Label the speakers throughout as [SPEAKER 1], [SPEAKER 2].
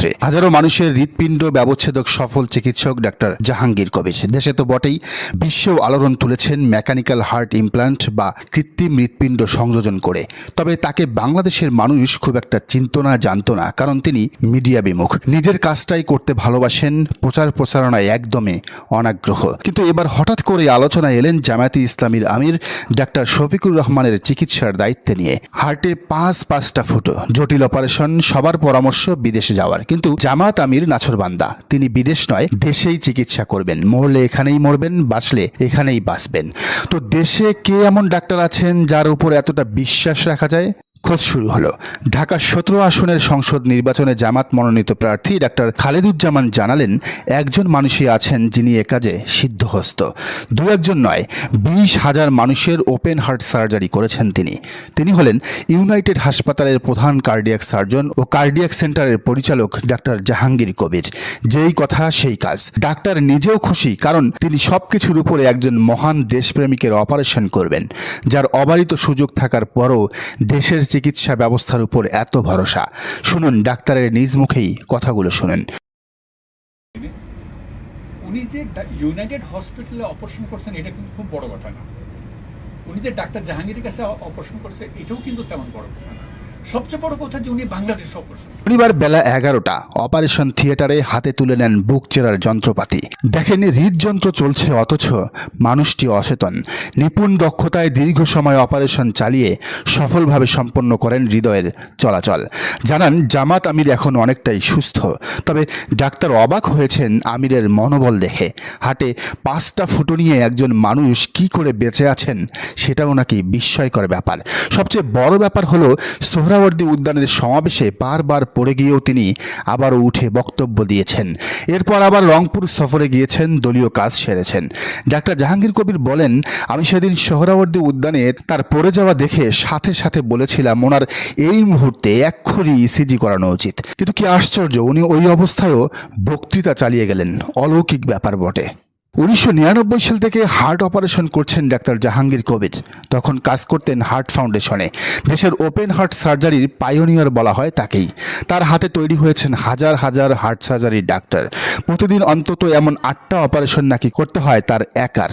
[SPEAKER 1] যন্ত্রে। হাজারো মানুষের হৃৎপিণ্ড ব্যবচ্ছেদক সফল চিকিৎসক ডাক্তার জাহাঙ্গীর কবির দেশে তো বটেই, বিশ্বেও আলোড়ন তুলেছেন মেকানিক্যাল হার্ট ইমপ্ল্যান্ট বা কৃত্রিম হৃৎপিণ্ড সংযোজন করে। তবে তাকে বাংলাদেশের মানুষ খুব একটা চিনত না, জানতো না, কারণ তিনি মিডিয়া বিমুখ, নিজের কাজটাই করতে ভালোবাসেন, প্রচার প্রচারণায় একদমই অনাগ্রহ। কিন্তু এবার হঠাৎ করে আলোচনায় এলেন জামায়াতে ইসলামীর আমির ডাক্তার শফিকুর রহমানের চিকিৎসার দায়িত্বে নিয়ে। হার্টে পাঁচটা ফুটো, জটিল অপারেশন, সবার পরামর্শ বিদেশে যাওয়ার। কিন্তু জামাত আমির নাছোড়বান্দা, তিনি বিদেশ নয়, দেশেই চিকিৎসা করবেন। মরলে এখানেই মরবেন, বাঁচলে এখানেই বাঁচবেন। তো দেশে কে এমন ডাক্তার আছেন যার উপর এতটা বিশ্বাস রাখা যায়? খোঁজ শুরু হলো। ঢাকা 17 আসনের সংসদ নির্বাচনে জামাত মনোনীত প্রার্থী ডাক্তার খালেদুজ্জামান জানালেন, একজন মানুষই আছেন যিনি এ কাজে সিদ্ধহস্ত। দু একজন নয়, 20,000 মানুষের ওপেন হার্ট সার্জারি করেছেন তিনি। তিনি হলেন ইউনাইটেড হাসপাতালের প্রধান কার্ডিয়াক সার্জন ও কার্ডিয়াক সেন্টারের পরিচালক ডাক্তার জাহাঙ্গীর কবির। যেই কথা সেই কাজ। ডাক্তার নিজেও খুশি, কারণ তিনি সবকিছুর উপরে একজন মহান দেশপ্রেমিকের অপারেশন করবেন, যার অবারিত সুযোগ থাকার পরও দেশের চিকিৎসা ব্যবস্থার উপর এত ভরসা। শুনুন ডাক্তারের নিজ মুখেই কথাগুলো শুনেন।
[SPEAKER 2] উনি যে ইউনাইটেড হসপিটালে অপারেশন করছেন এটা কিন্তু খুব বড় কথা না। উনি যে ডাক্তার জাহাঙ্গীরের কাছে অপারেশন করছে এটাও কিন্তু তেমন বড় কথা না। সবচেয়ে বড় কথা যে উনি বাংলাদেশে অপারেশন।
[SPEAKER 1] শনিবার বেলা 11টা অপারেশন থিয়েটারে হাতে তুলে নেন বুক চেরার যন্ত্রপাতি। দেখেনি হৃদযন্ত্র চলছে, অথচ মানুষটি অচেতন। নিপুণ দক্ষতায় দীর্ঘ সময় অপারেশন চালিয়ে সফলভাবে সম্পন্ন করেন হৃদয়ের চলাচল। জানান, জামাত আমির এখন অনেকটাই সুস্থ। তবে ডাক্তার অবাক হয়েছেন আমিরের মনোবল দেখে। হাটে 5টা ফুটো নিয়ে একজন মানুষ কি করে বেঁচে আছেন সেটাও নাকি বিস্ময়কর ব্যাপার। সবচেয়ে বড় ব্যাপার হলো, সোহরাওয়ার্দী উদ্যানের সমাবেশে বারবার পড়ে গিয়েও তিনি আবারও উঠে বক্তব্য দিয়েছেন। এরপর আবার রংপুর সফরে গিয়েছেন, দলীয় কাজ সেরেছেন। ডাক্তার জাহাঙ্গীর কবির বলেন, আমি সেদিন সোহরাওয়ার্দী উদ্যানে তার পড়ে যাওয়া দেখে সাথে সাথে বলেছিলাম ওনার এই মুহূর্তে এক্ষুনি ইসিজি করানো উচিত। কিন্তু কি আশ্চর্য, উনি ওই অবস্থায়ও বক্তৃতা চালিয়ে গেলেন। অলৌকিক ব্যাপার বটে। 1999 সাল থেকে হার্ট অপারেশন করছেন ডাক্তার জাহাঙ্গীর কবির। তখন কাজ করতেন হার্ট ফাউন্ডেশনে। দেশের ওপেন হার্ট সার্জারির পাইওনিয়ার বলা হয় তাকেই। তার হাতে তৈরি হয়েছেন হাজার হাজার হার্ট সার্জারির ডাক্তার। প্রতিদিন অন্তত এমন 8টা অপারেশন নাকি করতে হয় তার একার।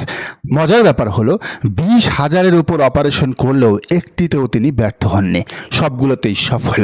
[SPEAKER 1] মজার ব্যাপার হলো, 20,000-এর উপর অপারেশন করলেও একটিতেও তিনি ব্যর্থ হননি, সবগুলোতেই সফল।